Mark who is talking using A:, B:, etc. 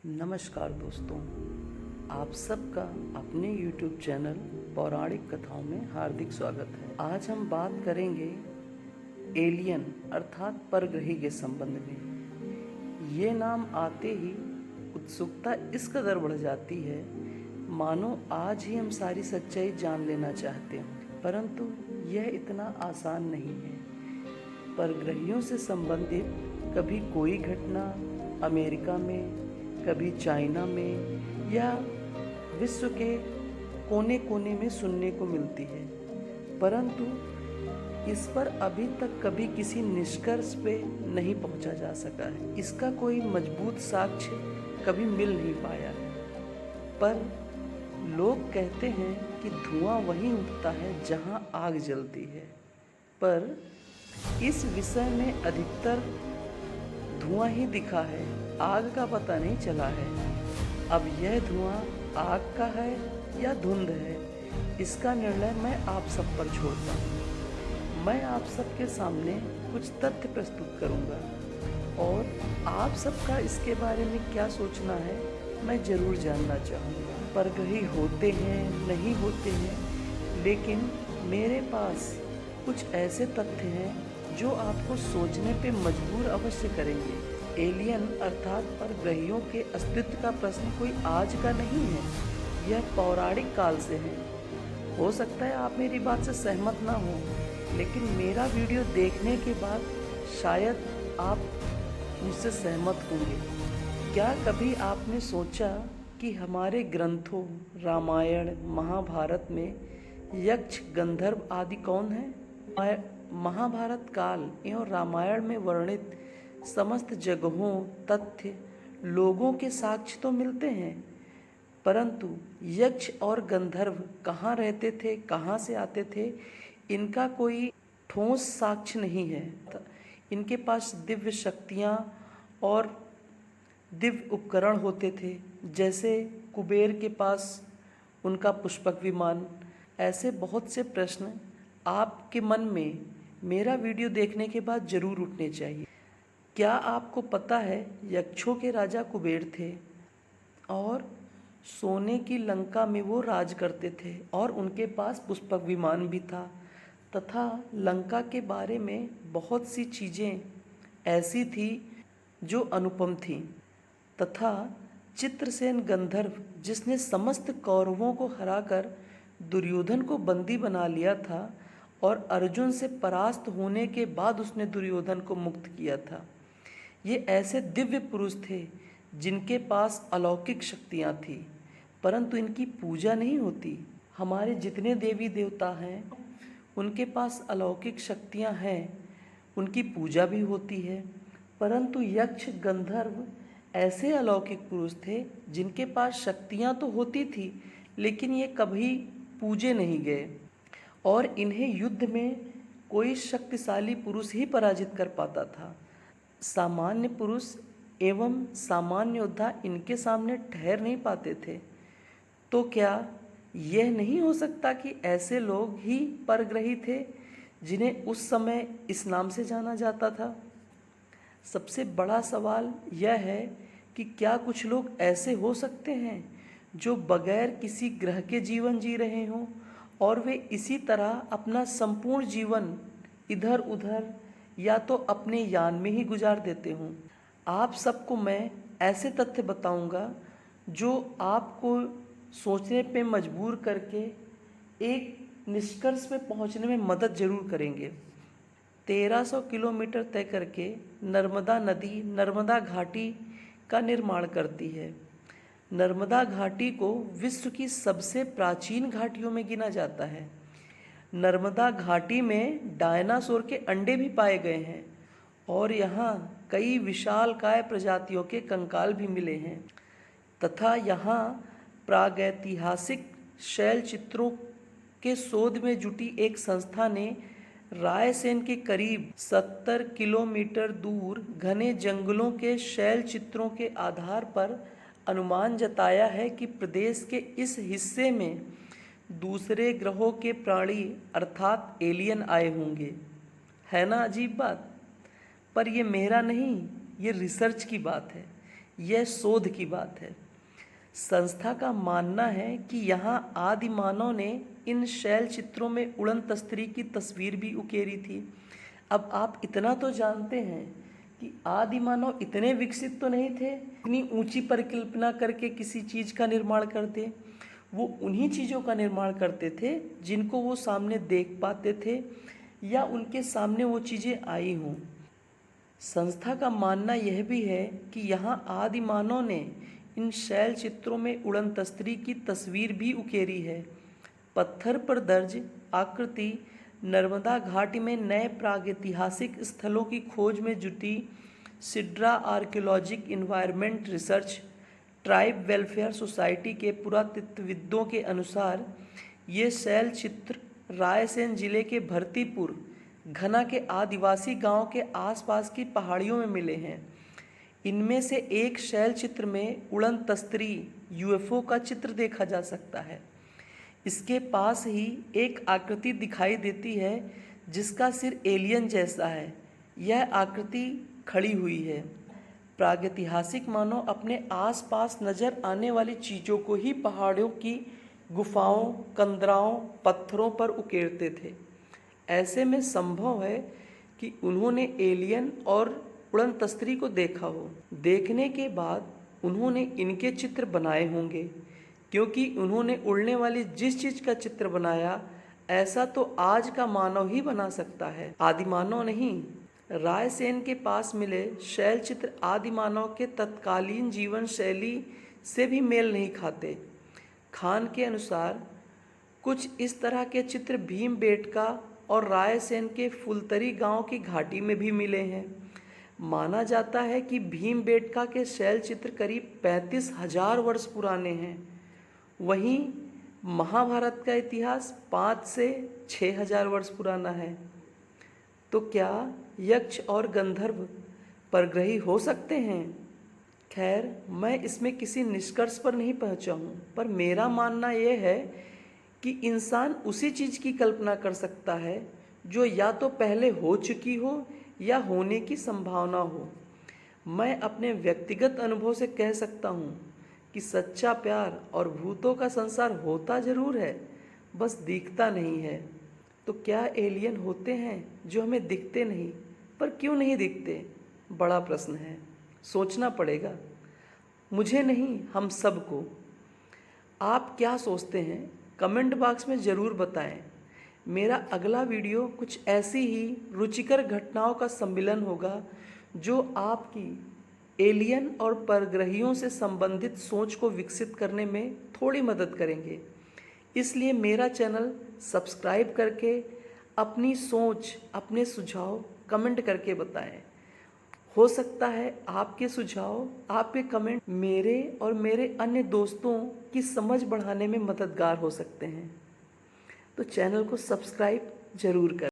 A: नमस्कार दोस्तों, आप सबका अपने YouTube चैनल पौराणिक कथाओं में हार्दिक स्वागत है। आज हम बात करेंगे एलियन अर्थात परग्रही के संबंध में। ये नाम आते ही उत्सुकता इस कदर बढ़ जाती है मानो आज ही हम सारी सच्चाई जान लेना चाहते हों, परंतु यह इतना आसान नहीं है। परग्रहियों से संबंधित कभी कोई घटना अमेरिका में, कभी चाइना में या विश्व के कोने कोने में सुनने को मिलती है, परंतु इस पर अभी तक कभी किसी निष्कर्ष पे नहीं पहुंचा जा सका है। इसका कोई मजबूत साक्ष्य कभी मिल नहीं पाया है। पर लोग कहते हैं कि धुआं वहीं उठता है जहां आग जलती है, पर इस विषय में अधिकतर धुआं ही दिखा है, आग का पता नहीं चला है। अब यह धुआं आग का है या धुंध है, इसका निर्णय मैं आप सब पर छोड़ता हूँ। मैं आप सबके सामने कुछ तथ्य प्रस्तुत करूँगा और आप सबका इसके बारे में क्या सोचना है मैं ज़रूर जानना चाहूँगा। परग्रही होते हैं नहीं होते हैं, लेकिन मेरे पास कुछ ऐसे तथ्य हैं जो आपको सोचने पे मजबूर अवश्य करेंगे। एलियन अर्थात परग्रहियों के अस्तित्व का प्रश्न कोई आज का नहीं है, यह पौराणिक काल से है। हो सकता है आप मेरी बात से सहमत ना हो, लेकिन मेरा वीडियो देखने के बाद शायद आप मुझसे सहमत होंगे। क्या कभी आपने सोचा कि हमारे ग्रंथों रामायण महाभारत में यक्ष गंधर्व आदि कौन है? महाभारत काल एवं रामायण में वर्णित समस्त जगहों, तथ्य, लोगों के साक्ष्य तो मिलते हैं, परंतु यक्ष और गंधर्व कहाँ रहते थे, कहाँ से आते थे, इनका कोई ठोस साक्ष्य नहीं है। इनके पास दिव्य शक्तियाँ और दिव्य उपकरण होते थे, जैसे कुबेर के पास उनका पुष्पक विमान। ऐसे बहुत से प्रश्न आपके मन में मेरा वीडियो देखने के बाद जरूर उठने चाहिए। क्या आपको पता है यक्षों के राजा कुबेर थे और सोने की लंका में वो राज करते थे और उनके पास पुष्पक विमान भी था, तथा लंका के बारे में बहुत सी चीज़ें ऐसी थी जो अनुपम थीं, तथा चित्रसेन गंधर्व जिसने समस्त कौरवों को हराकर दुर्योधन को बंदी बना लिया था और अर्जुन से परास्त होने के बाद उसने दुर्योधन को मुक्त किया था। ये ऐसे दिव्य पुरुष थे जिनके पास अलौकिक शक्तियाँ थी, परंतु इनकी पूजा नहीं होती। हमारे जितने देवी देवता हैं उनके पास अलौकिक शक्तियाँ हैं, उनकी पूजा भी होती है, परंतु यक्ष गंधर्व ऐसे अलौकिक पुरुष थे जिनके पास शक्तियाँ तो होती थी, लेकिन ये कभी पूजे नहीं गए और इन्हें युद्ध में कोई शक्तिशाली पुरुष ही पराजित कर पाता था। सामान्य पुरुष एवं सामान्य योद्धा इनके सामने ठहर नहीं पाते थे। तो क्या यह नहीं हो सकता कि ऐसे लोग ही परग्रही थे जिन्हें उस समय इस नाम से जाना जाता था? सबसे बड़ा सवाल यह है कि क्या कुछ लोग ऐसे हो सकते हैं जो बगैर किसी ग्रह के जीवन जी रहे हों और वे इसी तरह अपना संपूर्ण जीवन इधर उधर या तो अपने यान में ही गुजार देते हों? आप सबको मैं ऐसे तथ्य बताऊंगा जो आपको सोचने पे मजबूर करके एक निष्कर्ष पे पहुंचने में मदद जरूर करेंगे। 1300 किलोमीटर तय करके नर्मदा नदी नर्मदा घाटी का निर्माण करती है। नर्मदा घाटी को विश्व की सबसे प्राचीन घाटियों में गिना जाता है। नर्मदा घाटी में डायनासोर के अंडे भी पाए गए हैं और यहाँ कई विशालकाय प्रजातियों के कंकाल भी मिले हैं, तथा यहाँ प्रागैतिहासिक शैल चित्रों के शोध में जुटी एक संस्था ने रायसेन के करीब 70 किलोमीटर दूर घने जंगलों के शैल चित्रों के आधार पर अनुमान जताया है कि प्रदेश के इस हिस्से में दूसरे ग्रहों के प्राणी अर्थात एलियन आए होंगे। है ना अजीब बात? पर ये मेरा नहीं, ये रिसर्च की बात है। यह शोध की बात है। संस्था का मानना है कि यहाँ आदि मानव ने इन शैल चित्रों में उड़न तस्तरी की तस्वीर भी उकेरी थी। अब आप इतना तो जानते हैं कि आदि मानव इतने विकसित तो नहीं थे, इतनी ऊंची परिकल्पना करके किसी चीज़ का निर्माण करते। वो उन्हीं चीज़ों का निर्माण करते थे जिनको वो सामने देख पाते थे या उनके सामने वो चीज़ें आई हों। संस्था का मानना यह भी है कि यहाँ आदि मानव ने इन शैल चित्रों में उड़न तस्तरी की तस्वीर भी उकेरी है। पत्थर पर दर्ज आकृति नर्मदा घाटी में नए प्रागैतिहासिक स्थलों की खोज में जुटी Sidra archaeologic environment research tribe welfare society के पुरातत्वविदों के अनुसार ये शैल चित्र रायसेन जिले के भरतीपुर घना के आदिवासी गांव के आसपास की पहाड़ियों में मिले हैं। इनमें से एक शैल चित्र में उड़न तस्तरी यूएफओ का चित्र देखा जा सकता है। इसके पास ही एक आकृति दिखाई देती है जिसका सिर एलियन जैसा है। यह आकृति खड़ी हुई है। प्रागैतिहासिक मानव अपने आसपास नजर आने वाली चीज़ों को ही पहाड़ों की गुफाओं, कंदराओं, पत्थरों पर उकेरते थे। ऐसे में संभव है कि उन्होंने एलियन और उड़न तस्तरी को देखा हो। देखने के बाद उन्होंने इनके चित्र बनाए होंगे, क्योंकि उन्होंने उड़ने वाली जिस चीज़ का चित्र बनाया ऐसा तो आज का मानव ही बना सकता है, आदि मानव नहीं। रायसेन के पास मिले शैल चित्र आदि मानव के तत्कालीन जीवन शैली से भी मेल नहीं खाते। खान के अनुसार कुछ इस तरह के चित्र भीमबेटका और रायसेन के फुलतरी गांव की घाटी में भी मिले हैं। माना जाता है कि भीमबेटका के शैल चित्र करीब 35,000 वर्ष पुराने हैं। वहीं महाभारत का इतिहास 5 से 6,000 वर्ष पुराना है। तो क्या यक्ष और गंधर्व परग्रही हो सकते हैं? खैर, मैं इसमें किसी निष्कर्ष पर नहीं पहुंचा हूं, पर मेरा मानना यह है कि इंसान उसी चीज़ की कल्पना कर सकता है जो या तो पहले हो चुकी हो या होने की संभावना हो। मैं अपने व्यक्तिगत अनुभव से कह सकता हूँ कि सच्चा प्यार और भूतों का संसार होता जरूर है, बस दिखता नहीं है। तो क्या एलियन होते हैं जो हमें दिखते नहीं? पर क्यों नहीं दिखते? बड़ा प्रश्न है, सोचना पड़ेगा। मुझे नहीं, हम सबको। आप क्या सोचते हैं? कमेंट बॉक्स में ज़रूर बताएं। मेरा अगला वीडियो कुछ ऐसी ही रुचिकर घटनाओं का सम्मिलन होगा जो आपकी एलियन और परग्रहियों से संबंधित सोच को विकसित करने में थोड़ी मदद करेंगे। इसलिए मेरा चैनल सब्सक्राइब करके अपनी सोच, अपने सुझाव कमेंट करके बताएं। हो सकता है आपके सुझाव, आपके कमेंट मेरे और मेरे अन्य दोस्तों की समझ बढ़ाने में मददगार हो सकते हैं। तो चैनल को सब्सक्राइब जरूर करें।